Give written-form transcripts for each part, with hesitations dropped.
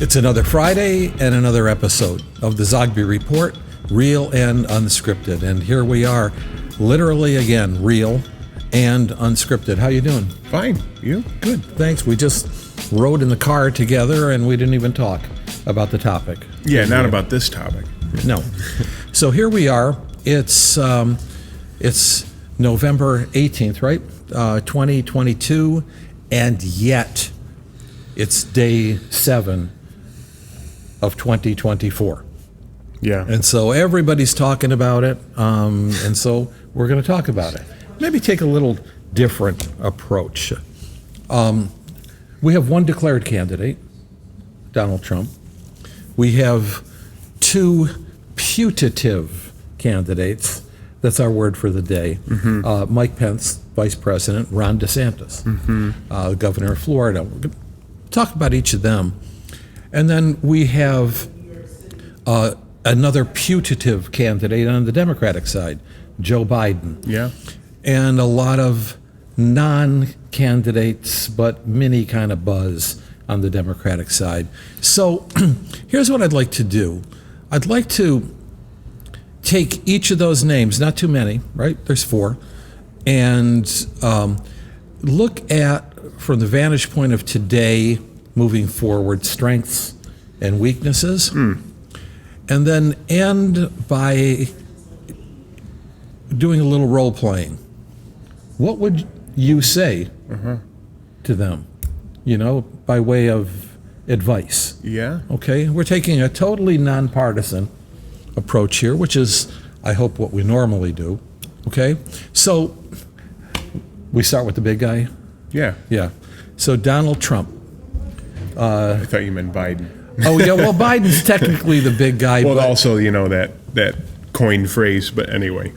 It's another Friday and another episode of the Zogby Report, real and unscripted. And here we are, literally again, real and unscripted. How you doing? Fine. You? Good, thanks. We just rode in the car together and we didn't even talk about the topic. Yeah, not about this topic. No. So here we are. It's November 18th, right? 2022, and yet it's day 7 of 2024. Yeah. And so everybody's talking about it, and so we're going to talk about it. Maybe take a little different approach. We have one declared candidate, Donald Trump. We have 2 putative candidates. That's our word for the day. Mm-hmm. Mike Pence, Vice President, Ron DeSantis, Governor of Florida. We're going to talk about each of them. And then we have another putative candidate on the Democratic side, Joe Biden. Yeah. And a lot of non-candidates, but mini kind of buzz on the Democratic side. So here's what I'd like to do. I'd like to take each of those names, not too many, right? There's 4, and look at, from the vantage point of today, moving forward, strengths and weaknesses, and then end by doing a little role playing. What would you say to them, by way of advice? Yeah. Okay, we're taking a totally nonpartisan approach here, which is, I hope, what we normally do. Okay, so we start with the big guy. Yeah. Yeah. So Donald Trump. I thought you meant Biden. Oh yeah, well Biden's technically the big guy. Well, but also, that coined phrase, but anyway.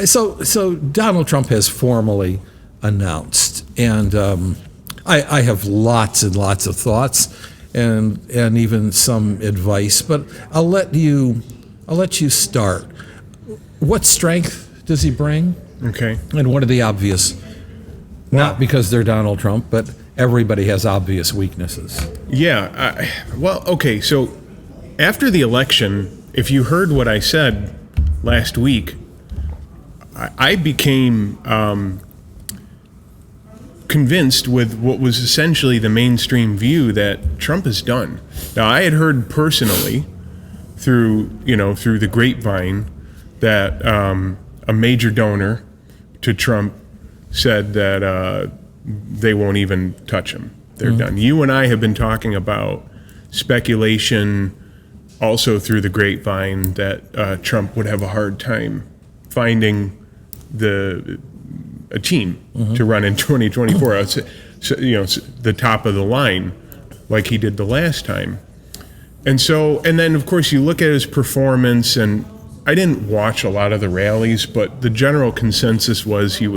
So Donald Trump has formally announced, and I have lots and lots of thoughts, and even some advice, but I'll let you start. What strength does he bring? Okay. And what are the obvious? Not because they're Donald Trump, but everybody has obvious weaknesses. Yeah. Okay. So after the election, if you heard what I said last week, I became convinced with what was essentially the mainstream view that Trump is done. Now, I had heard personally through the grapevine that a major donor to Trump said that they won't even touch him. They're done. You and I have been talking about speculation also through the grapevine that Trump would have a hard time finding a team to run in 2024. The top of the line, like he did the last time. And then of course you look at his performance, and I didn't watch a lot of the rallies, but the general consensus was it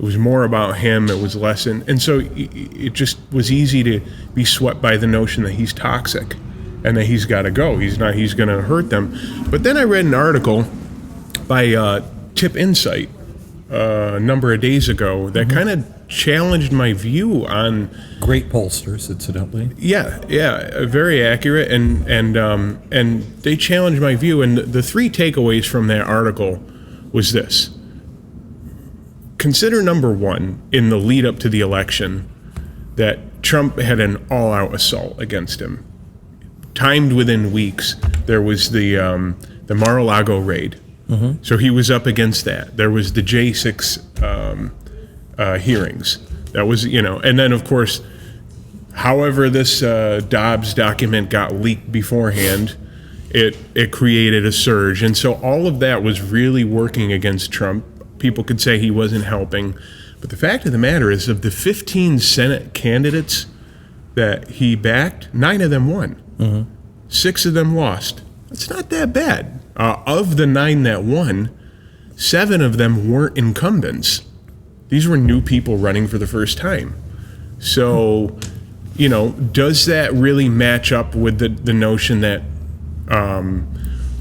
was more about him. It was less, and so it just was easy to be swept by the notion that he's toxic and that he's got to go. He's going to hurt them. But then I read an article by Tip Insight a number of days ago that kind of challenged my view on great pollsters, incidentally. Yeah, very accurate, and they challenged my view. And the 3 takeaways from that article was this: consider, number 1, in the lead up to the election, that Trump had an all-out assault against him, timed within weeks. There was the Mar-a-Lago raid. So he was up against that. There was the J6 hearings. That was, and then of course, however this Dobbs document got leaked beforehand, it created a surge. And so all of that was really working against Trump. People could say he wasn't helping. But the fact of the matter is, of the 15 Senate candidates that he backed, 9 of them won. 6 of them lost. That's not that bad. Of the 9 that won, 7 of them weren't incumbents. These were new people running for the first time. So, does that really match up with the notion that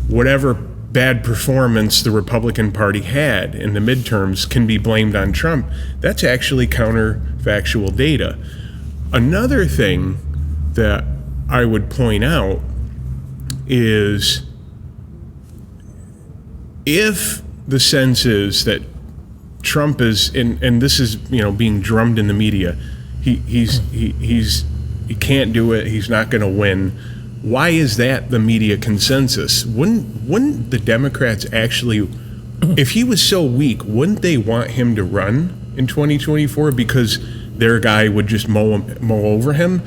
whatever bad performance the Republican Party had in the midterms can be blamed on Trump? That's actually counterfactual data. Another thing that I would point out is if the sense is that Trump is, and this is being drummed in the media, he can't do it. He's not going to win. Why is that the media consensus? Wouldn't the Democrats actually, if he was so weak, wouldn't they want him to run in 2024 because their guy would just mow over him?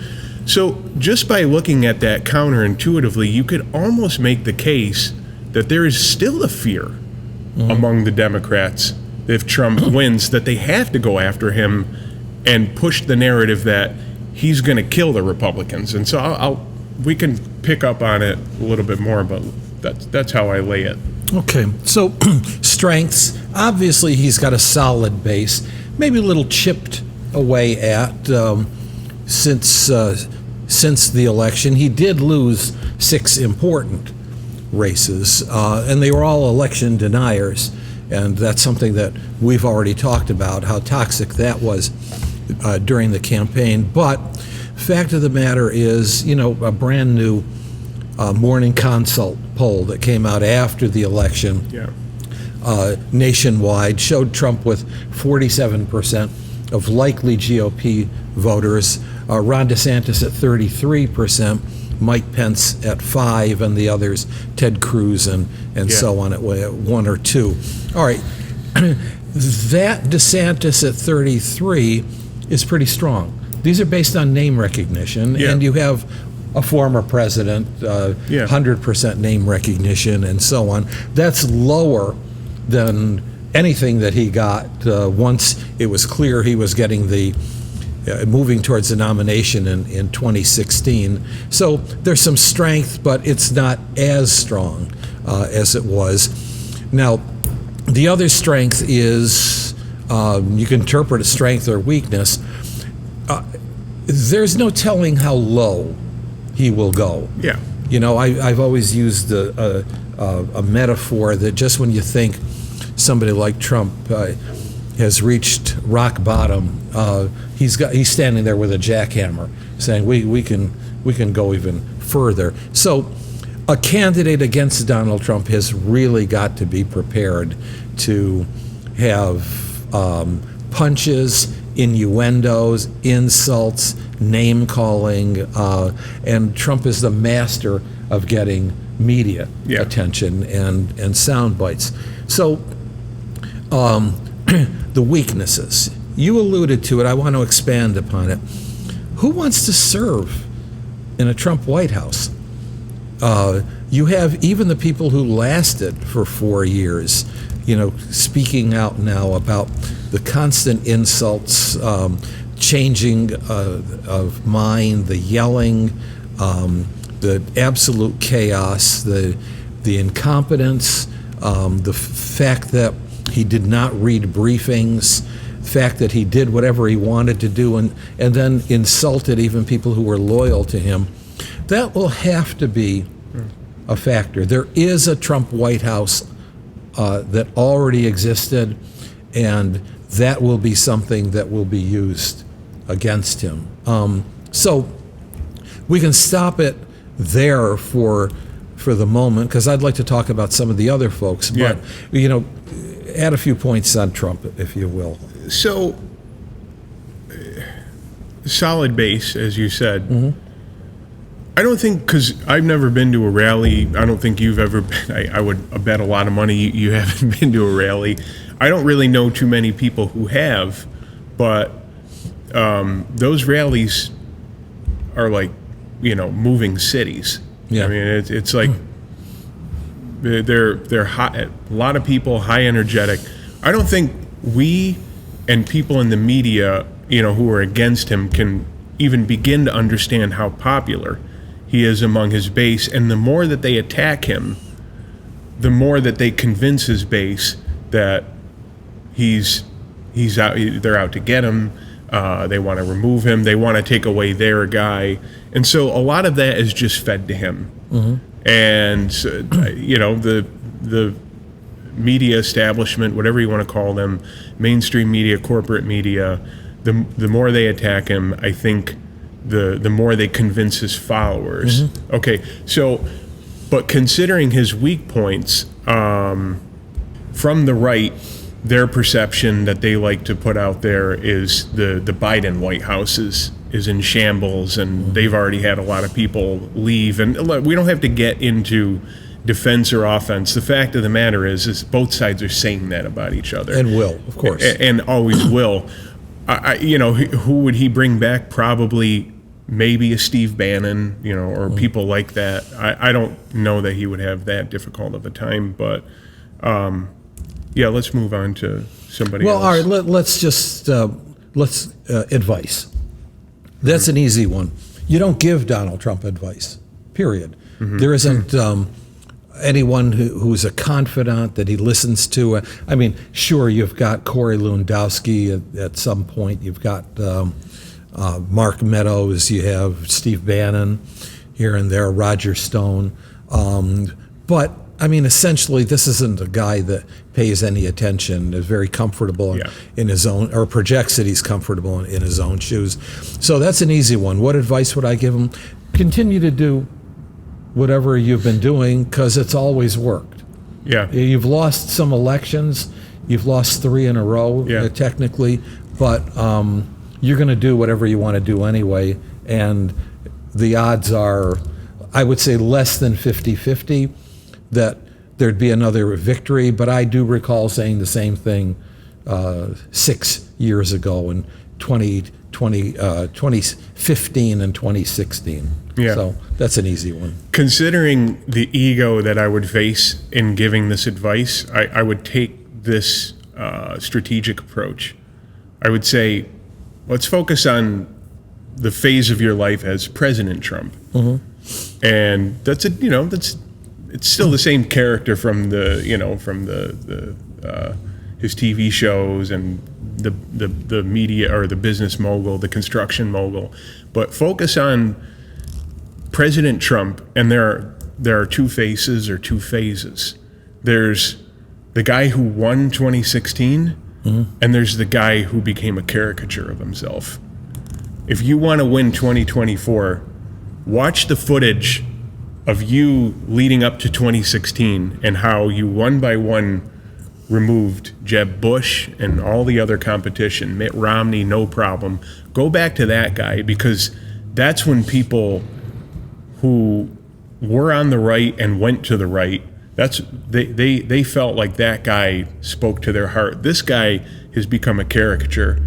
So just by looking at that counterintuitively, you could almost make the case that there is still a fear among the Democrats if Trump wins, that they have to go after him and push the narrative that he's going to kill the Republicans. And so we can pick up on it a little bit more, but that's how I lay it. Okay, so strengths. Obviously, he's got a solid base, maybe a little chipped away at since the election. He did lose 6 important races, and they were all election deniers. And that's something that we've already talked about, how toxic that was during the campaign. But fact of the matter is, a brand new Morning Consult poll that came out after the election nationwide showed Trump with 47% of likely GOP voters, Ron DeSantis at 33%, Mike Pence at 5%, and the others, Ted Cruz and so on, at 1 or 2. All right, that DeSantis at 33 is pretty strong. These are based on name recognition, and you have a former president, 100% name recognition, and so on. That's lower than anything that he got once it was clear he was getting moving towards the nomination in 2016. So there's some strength, but it's not as strong as it was. Now, the other strength is, you can interpret a strength or weakness. There's no telling how low he will go. Yeah. I've always used a metaphor that just when you think somebody like Trump has reached rock bottom, he's standing there with a jackhammer, saying we can go even further. So a candidate against Donald Trump has really got to be prepared to have punches, innuendos, insults, name calling, and Trump is the master of getting media attention and sound bites. So the weaknesses, you alluded to it, I want to expand upon it. Who wants to serve in a Trump White House? You have even the people who lasted for 4 years, speaking out now about the constant insults, changing of mind, the yelling, the absolute chaos, the incompetence, the fact that he did not read briefings, the fact that he did whatever he wanted to do and then insulted even people who were loyal to him. That will have to be a factor. There is a Trump White House that already existed, and that will be something that will be used against him. So we can stop it there for the moment, because I'd like to talk about some of the other folks. But add a few points on Trump, if you will. So solid base, as you said. Mm-hmm. I don't think, because I've never been to a rally. I don't think you've ever been. I would bet a lot of money you haven't been to a rally. I don't really know too many people who have, but those rallies are like, moving cities. Yeah. I mean, it's like they're hot. A lot of people, high energetic. I don't think we and people in the media, who are against him, can even begin to understand how popular he is among his base. And the more that they attack him, the more that they convince his base that he's out. They're out to get him. They want to remove him. They want to take away their guy. And so a lot of that is just fed to him. Mm-hmm. And the media establishment, whatever you want to call them, mainstream media, corporate media, the more they attack him, I think the more they convince his followers. Okay, so, but considering his weak points, from the right, their perception that they like to put out there is the Biden White House is in shambles, and they've already had a lot of people leave. And look, we don't have to get into defense or offense. The fact of the matter is both sides are saying that about each other. And will, of course. And always will. Who would he bring back? Probably maybe a Steve Bannon, or people like that. I don't know that he would have that difficult of a time, but let's move on to somebody else. Well, all right, let's just, advice. That's an easy one. You don't give Donald Trump advice, period. There isn't anyone who's a confidant that he listens to. I mean, sure, you've got Corey Lewandowski at some point. You've got Mark Meadows. You have Steve Bannon here and there, Roger Stone. But, I mean, essentially, this isn't a guy that pays any attention, is very comfortable in his own, or projects that he's comfortable in his own shoes. So that's an easy one. What advice would I give him? Continue to do whatever you've been doing, because it's always worked. Yeah. You've lost some elections. You've lost 3 in a row, technically, but you're going to do whatever you want to do anyway, and the odds are, I would say, less than 50-50 that there'd be another victory, but I do recall saying the same thing 6 years ago in 2015 and 2016. Yeah. So that's an easy one. Considering the ego that I would face in giving this advice, I would take this strategic approach. I would say, let's focus on the phase of your life as President Trump. And that's it's still the same character from the his TV shows and the media, or the business mogul, the construction mogul, but focus on President Trump. And there are two faces or two phases. There's the guy who won 2016, and there's the guy who became a caricature of himself. If you want to win 2024, watch the footage of you leading up to 2016 and how you one by one removed Jeb Bush and all the other competition, Mitt Romney, no problem. Go back to that guy, because that's when people who were on the right and went to the right, they felt like that guy spoke to their heart. This guy has become a caricature,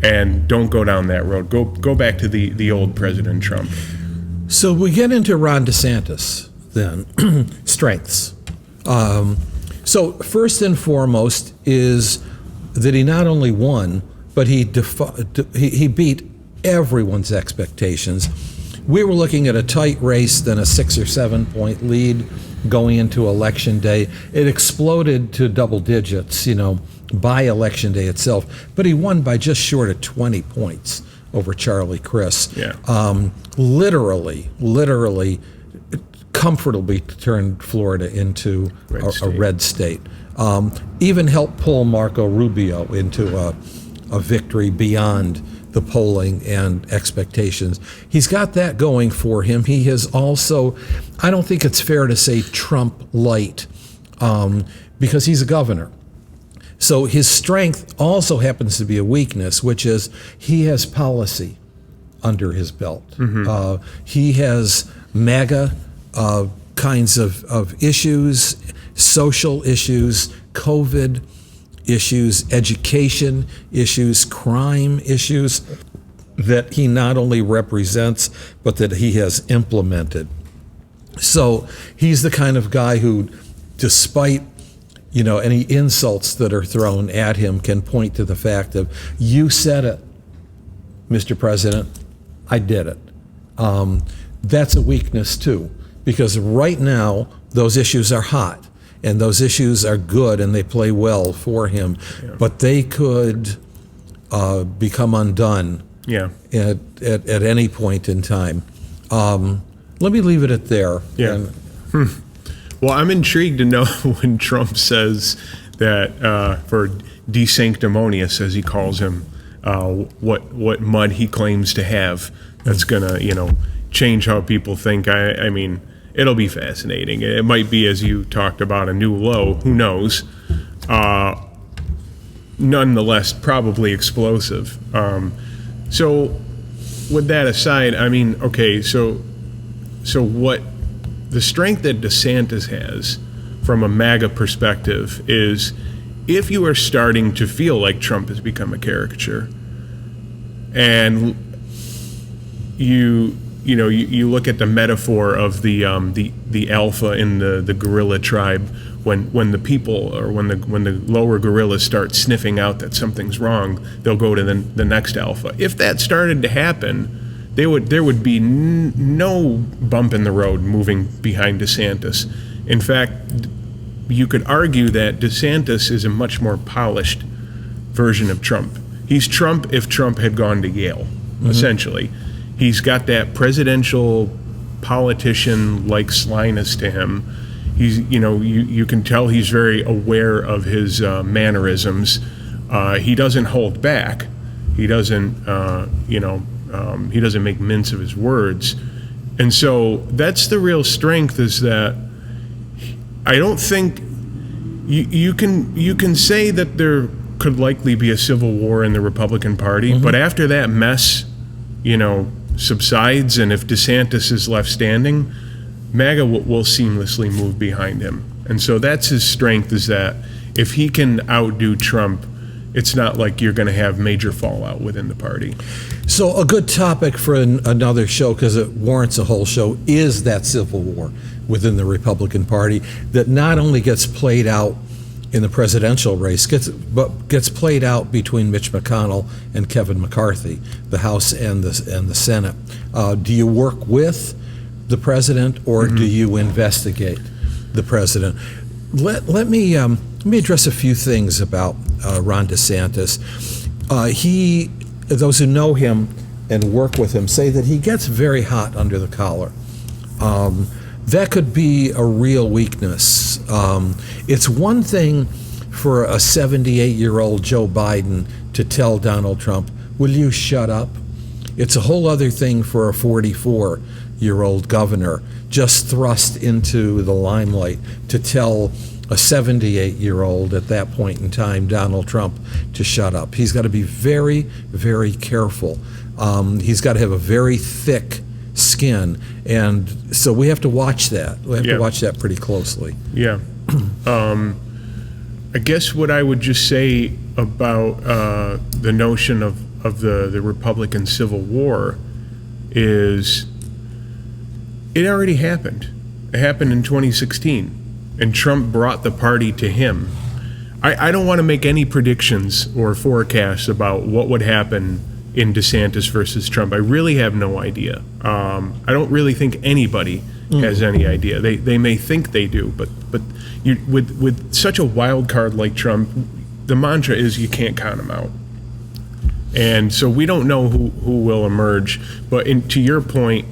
and don't go down that road. Go back to the old President Trump. So we get into Ron DeSantis then. Strengths. So first and foremost is that he not only won, but he beat everyone's expectations. We were looking at a tight race, then a 6 or 7 point lead going into Election Day. It exploded to double digits, by Election Day itself, but he won by just short of 20 points over Charlie Crist. Yeah. Literally comfortably turned Florida into a red state. Even helped pull Marco Rubio into a victory beyond the polling and expectations. He's got that going for him. He has also, I don't think it's fair to say Trump light, because he's a governor. So his strength also happens to be a weakness, which is he has policy under his belt. He has MAGA kinds of issues, social issues, COVID issues, education issues, crime issues that he not only represents, but that he has implemented. So he's the kind of guy who, despite any insults that are thrown at him, can point to the fact of, you said it, Mr. President, I did it. That's a weakness too, because right now those issues are hot and those issues are good and they play well for him, but they could become undone at any point in time. Let me leave it at there. Well, I'm intrigued to know when Trump says that, for DeSanctimonious, as he calls him, what mud he claims to have that's gonna change how people think. I mean, it'll be fascinating. It might be, as you talked about, a new low. Who knows? Nonetheless, probably explosive. So, with that aside, I mean, okay, so what the strength that DeSantis has from a MAGA perspective is, if you are starting to feel like Trump has become a caricature, and you look at the metaphor of the alpha in the gorilla tribe, when the people, or when the lower gorillas start sniffing out that something's wrong, they'll go to the next alpha. If that started to happen, there would be no bump in the road moving behind DeSantis. In fact, you could argue that DeSantis is a much more polished version of Trump. He's Trump if Trump had gone to Yale, essentially. He's got that presidential politician-like slyness to him. He's, you can tell he's very aware of his mannerisms. He doesn't hold back. He doesn't, he doesn't make mince of his words. And so that's the real strength, is that I don't think you can say that there could likely be a civil war in the Republican Party, but after that mess, subsides, and if DeSantis is left standing, MAGA will seamlessly move behind him. And so that's his strength, is that if he can outdo Trump, it's not like you're going to have major fallout within the party. So a good topic for another show, because it warrants a whole show, is that civil war within the Republican Party that not only gets played out in the presidential race, but gets played out between Mitch McConnell and Kevin McCarthy, the House and the Senate. Do you work with the president, or do you investigate the president? Let me address a few things about Ron DeSantis. Those who know him and work with him say that he gets very hot under the collar. That could be a real weakness. It's one thing for a 78-year-old Joe Biden to tell Donald Trump, "Will you shut up?" It's a whole other thing for a 44-year-old governor just thrust into the limelight to tell a 78-year-old at that point in time, Donald Trump, to shut up. He's got to be very, very careful. He's got to have a very thick skin, and so we have to watch that. We have to watch that pretty closely. Yeah. I guess what I would just say about the notion of the Republican Civil War is it already happened. It happened in 2016, and Trump brought the party to him. I don't want to make any predictions or forecasts about what would happen in DeSantis versus Trump. I really have no idea. I don't really think anybody has any idea. They may think they do, but with such a wild card like Trump, the mantra is you can't count him out. And so we don't know who will emerge. But to your point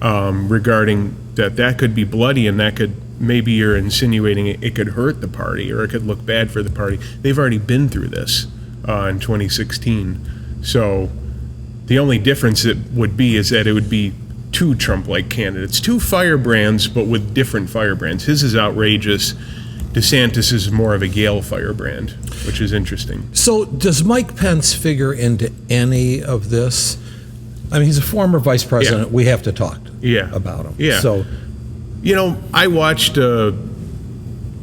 regarding that could be bloody, and that could, maybe you're insinuating it could hurt the party, or it could look bad for the party. They've already been through this in 2016. So the only difference it would be is that it would be two Trump-like candidates, two firebrands, but with different firebrands. His is outrageous. DeSantis is more of a Yale firebrand, which is interesting. So does Mike Pence figure into any of this? I mean, he's a former vice president. We have to talk about him. Yeah. So, I watched a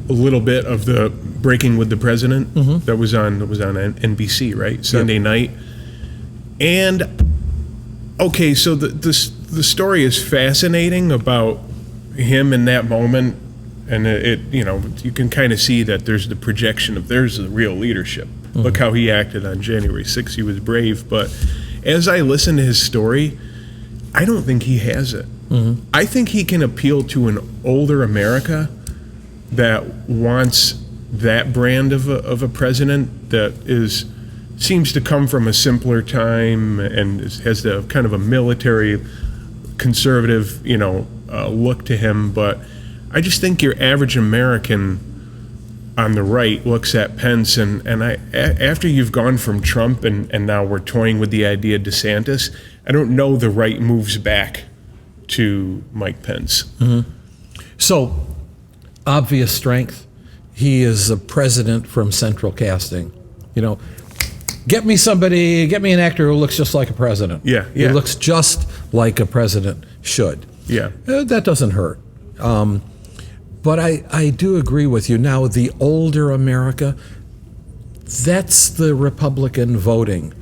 little bit of the Breaking with the President that was on NBC, right? Sunday night. And okay, so the story is fascinating about him in that moment, and you can kind of see that there's the projection of there's the real leadership. Look how he acted on January 6th. He was brave, but as I listen to his story, I don't think he has it. I think he can appeal to an older America that wants that brand of a president that seems to come from a simpler time and has the kind of a military conservative, look to him. But I just think your average American on the right looks at Pence, and after you've gone from Trump and now we're toying with the idea of DeSantis, I don't know the right moves back to Mike Pence. So, obvious strength. He is a president from central casting. You know, get me an actor who looks just like a president. Yeah. He looks just like a president should. Yeah. That doesn't hurt. But I do agree with you. Now, the older America, that's the Republican voting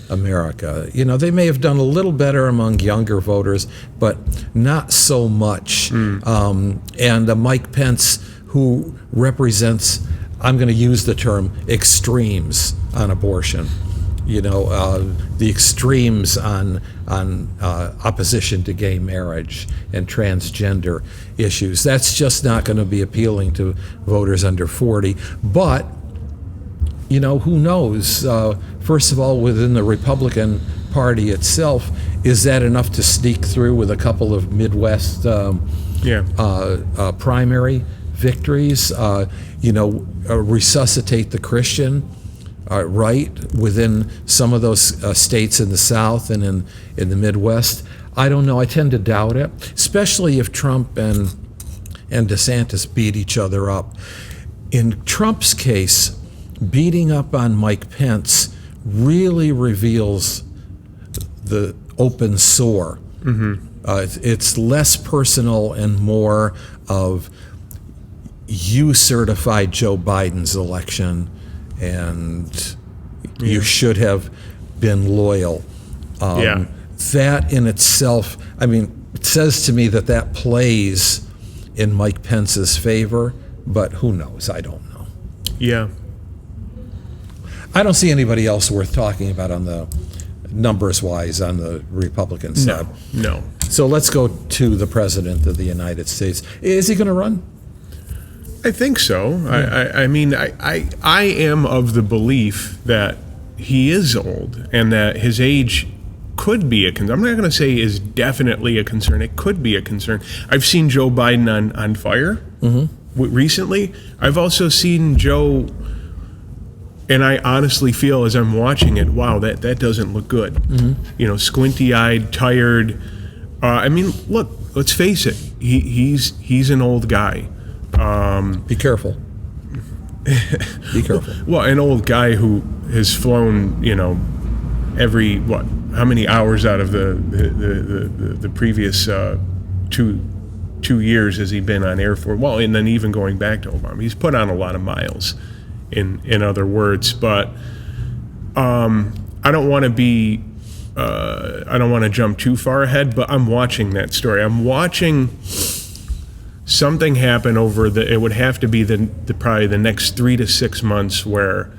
America. You know, they may have done a little better among younger voters, but not so much. And Mike Pence, who represents, I'm going to use the term, extremes on abortion. You know, the extremes on opposition to gay marriage and transgender issues. That's just not going to be appealing to voters under 40. But, you know, who knows? First of all, within the Republican Party itself, is that enough to sneak through with a couple of Midwest primary victories? Resuscitate the Christian right within some of those states in the South and in the Midwest. I don't know. I tend to doubt it, especially if Trump and DeSantis beat each other up. In Trump's case, beating up on Mike Pence really reveals the open sore. It's less personal and more of, you certified Joe Biden's election and you should have been loyal. That in itself, I mean, it says to me that plays in Mike Pence's favor, but who knows? I don't know. Yeah. I don't see anybody else worth talking about on the numbers-wise on the Republican side. No. So let's go to the President of the United States. Is he going to run? I think so. I mean, I am of the belief that he is old and that his age could be a concern. I'm not going to say is definitely a concern. It could be a concern. I've seen Joe Biden on fire recently. I've also seen Joe, and I honestly feel as I'm watching it, wow, that doesn't look good. You know, squinty-eyed, tired. I mean, look, let's face it. He's an old guy. Be careful. Be careful. Well, an old guy who has flown, you know, every how many hours out of the previous 2 years has he been on Air Force? Well, and then even going back to Obama, he's put on a lot of miles. In other words, but I don't want to be. I don't want to jump too far ahead, but I'm watching that story. I'm watching something happen over it would have to be probably the next 3 to 6 months where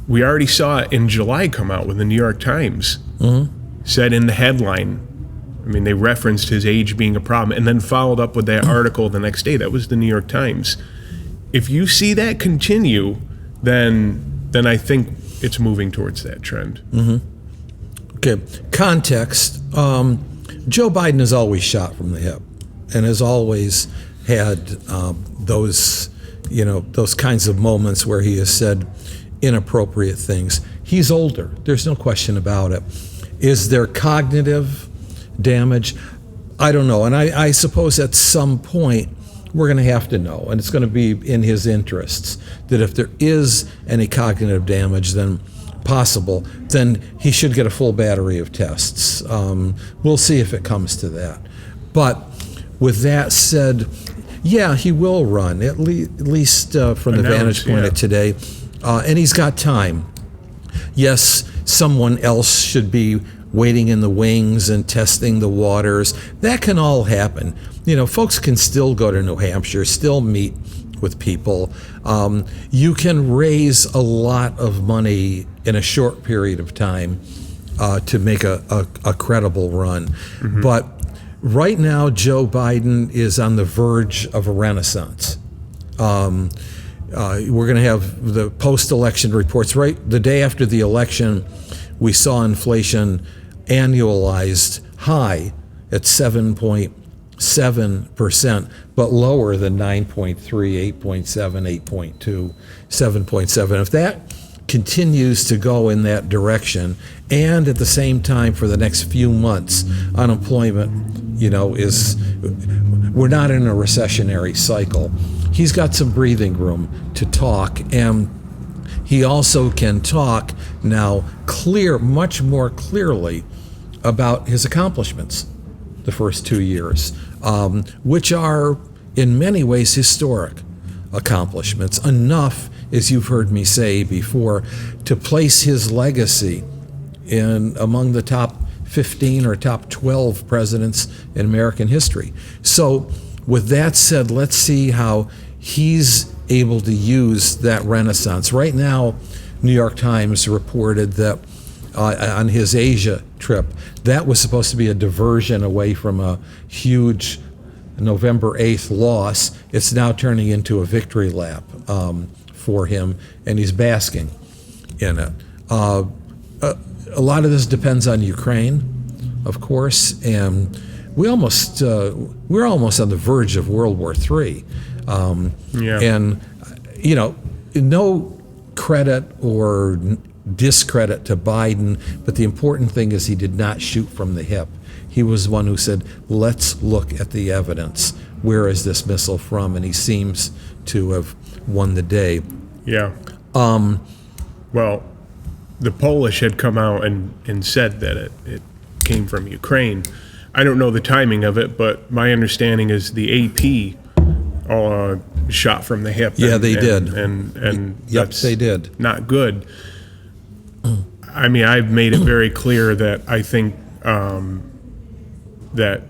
we already saw it in July come out when the New York Times said in the headline, I mean, they referenced his age being a problem and then followed up with that article the next day. That was the New York Times. If you see that continue, then I think it's moving towards that trend. Okay, context. Joe Biden is always shot from the hip and has always had those kinds of moments where he has said inappropriate things. He's older. There's no question about it. Is there cognitive damage? I don't know. And I suppose at some point we're going to have to know, and it's going to be in his interests, that if there is any cognitive damage, then he should get a full battery of tests. We'll see if it comes to that. But with that said, yeah, he will run, at least from the vantage point of today. And he's got time. Yes, someone else should be waiting in the wings and testing the waters. That can all happen. You know, folks can still go to New Hampshire, still meet with people. You can raise a lot of money in a short period of time to make a credible run. But right now, Joe Biden is on the verge of a renaissance. We're going to have the post-election reports. Right the day after the election, we saw inflation annualized high at 7.8%. 7%, but lower than 9.3, 8.7, 8.2, 7.7. If that continues to go in that direction, and at the same time for the next few months, unemployment, we're not in a recessionary cycle. He's got some breathing room to talk, and he also can talk now much more clearly about his accomplishments the first 2 years, which are in many ways historic accomplishments, enough, as you've heard me say before, to place his legacy among the top 15 or top 12 presidents in American history. So with that said, let's see how he's able to use that renaissance. Right now, New York Times reported that on his Asia trip, that was supposed to be a diversion away from a huge November 8th loss. It's now turning into a victory lap for him, and he's basking in it. A lot of this depends on Ukraine, of course, and we're almost on the verge of World War III. And, no credit or discredit to Biden, but the important thing is he did not shoot from the hip. He was the one who said, let's look at the evidence. Where is this missile from? And he seems to have won the day. Yeah. Well, the Polish had come out and said that it came from Ukraine. I don't know the timing of it, but my understanding is the AP shot from the hip. Yeah, they did. And yep, that's they did. Not good. I mean, I've made it very clear that I think that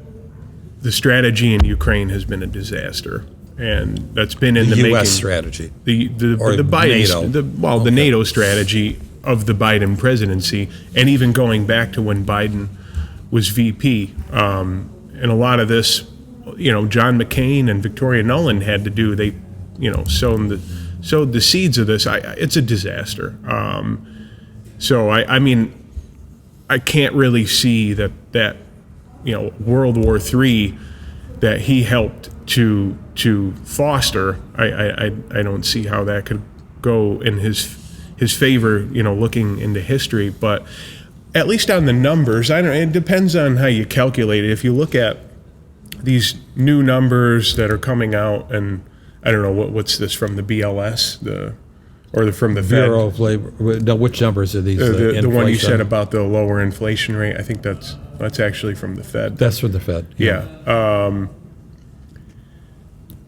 the strategy in Ukraine has been a disaster, and that's been in the making. U.S. strategy, the Biden, NATO. The NATO strategy of the Biden presidency, and even going back to when Biden was VP, and a lot of this, John McCain and Victoria Nuland had to do. They, sowed the seeds of this. It's a disaster. So I mean, I can't really see that World War III that he helped to foster. I don't see how that could go in his favor. Looking into history, but at least on the numbers, it depends on how you calculate it. If you look at these new numbers that are coming out, and I don't know what's this from the BLS, from the Fed? Bureau of Labor. No, which numbers are these? The one you said about the lower inflation rate. I think that's actually from the Fed. That's from the Fed. Yeah.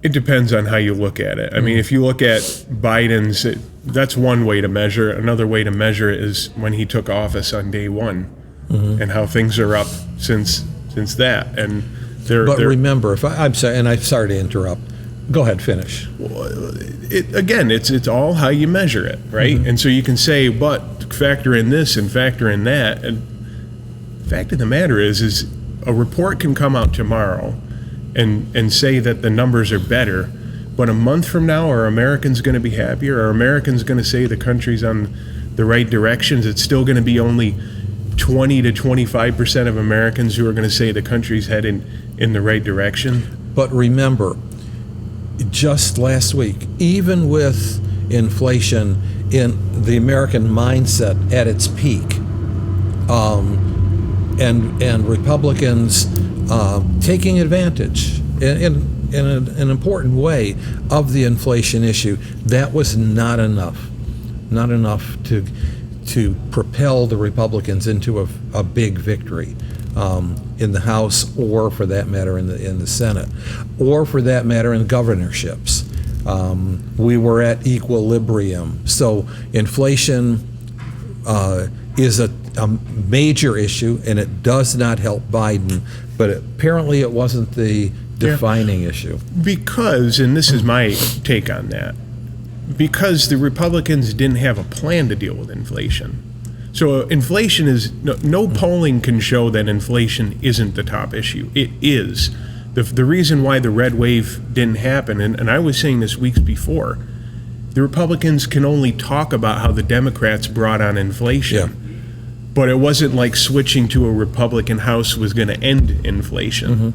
It depends on how you look at it. I mean, if you look at Biden's, that's one way to measure. Another way to measure it is when he took office on day one, and how things are up since that. And remember, I'm sorry to interrupt. Go ahead, finish. It's all how you measure it, right? And so you can say, but factor in this and factor in that. And the fact of the matter is a report can come out tomorrow and say that the numbers are better, but a month from now, are Americans going to be happier? Are Americans going to say the country's on the right directions? It's still going to be only 20 to 25% of Americans who are going to say the country's heading in the right direction. But remember, just last week, even with inflation in the American mindset at its peak, and Republicans taking advantage in an important way of the inflation issue, that was not enough to propel the Republicans into a big victory in the House, or for that matter in the Senate, or for that matter in governorships. We were at equilibrium. So inflation is a major issue, and it does not help Biden, but apparently it wasn't the defining issue. Because, and this is my take on that, because the Republicans didn't have a plan to deal with inflation. So inflation is, no polling can show that inflation isn't the top issue. It is. The reason why the red wave didn't happen, and I was saying this weeks before, the Republicans can only talk about how the Democrats brought on inflation, but it wasn't like switching to a Republican House was going to end inflation.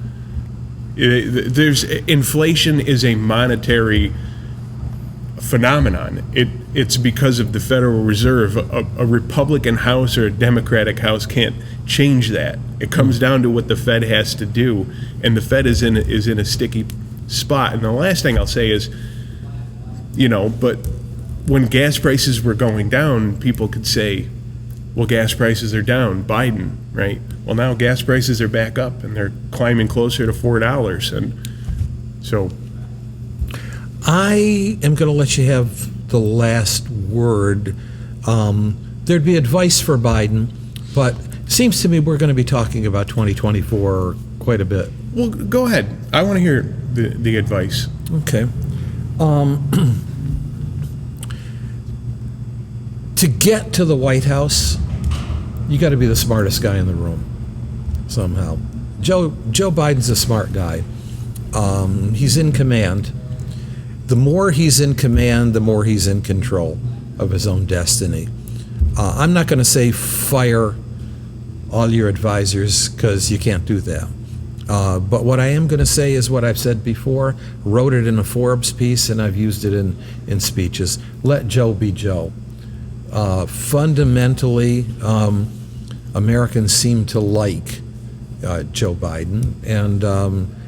There's inflation is a monetary phenomenon. It's because of the Federal Reserve. A Republican House or a Democratic House can't change that. It comes down to what the Fed has to do, and the Fed is in a sticky spot. And the last thing I'll say is, but when gas prices were going down, people could say, well, gas prices are down, Biden, right? Well, now gas prices are back up and they're climbing closer to $4. And so I am going to let you have the last word. There'd be advice for Biden, but it seems to me we're going to be talking about 2024 quite a bit. Well, go ahead. I want to hear the advice. Okay. To get to the White House, you got to be the smartest guy in the room somehow. Joe Biden's a smart guy. He's in command. The more he's in command, the more he's in control of his own destiny. I'm not going to say fire all your advisors, because you can't do that. But what I am going to say is what I've said before, wrote it in a Forbes piece, and I've used it in speeches. Let Joe be Joe. Fundamentally, Americans seem to like Joe Biden, and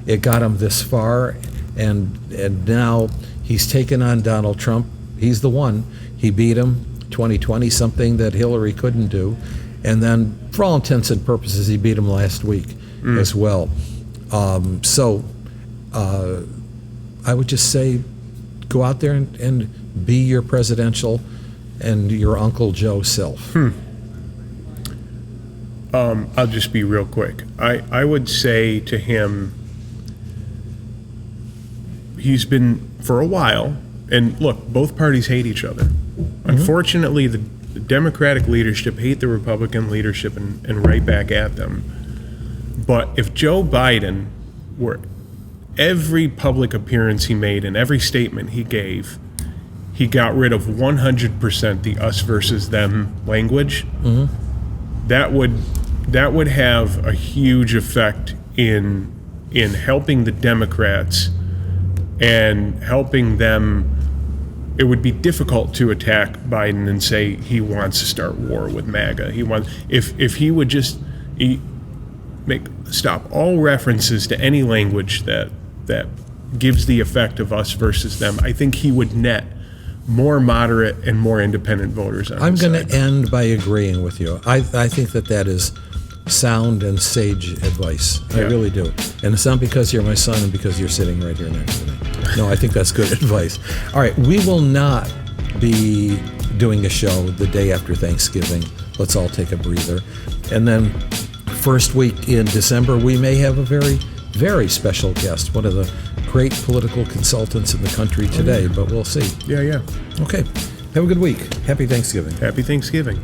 it got him this far, and now he's taken on Donald Trump. He's the one. He beat him 2020, something that Hillary couldn't do, and then for all intents and purposes, he beat him last week as well. So I would just say, go out there and be your presidential and your Uncle Joe self. I'll just be real quick. I would say to him, he's been for a while, and look, both parties hate each other. Unfortunately, the Democratic leadership hate the Republican leadership and right back at them. But if Joe Biden were, every public appearance he made and every statement he gave, he got rid of 100% the us versus them language, that would have a huge effect in helping the Democrats and helping them. It would be difficult to attack Biden and say he wants to start war with MAGA. If he would just stop all references to any language that gives the effect of us versus them, I think he would net more moderate and more independent voters on I'm his going side. to end by agreeing with you. I think that is sound and sage advice. I really do. And it's not because you're my son and because you're sitting right here next to me. No, I think that's good advice. All right, we will not be doing a show the day after Thanksgiving. Let's all take a breather. And then first week in December, we may have a very, very special guest, one of the great political consultants in the country today, but we'll see. Yeah. Okay, have a good week. Happy Thanksgiving. Happy Thanksgiving.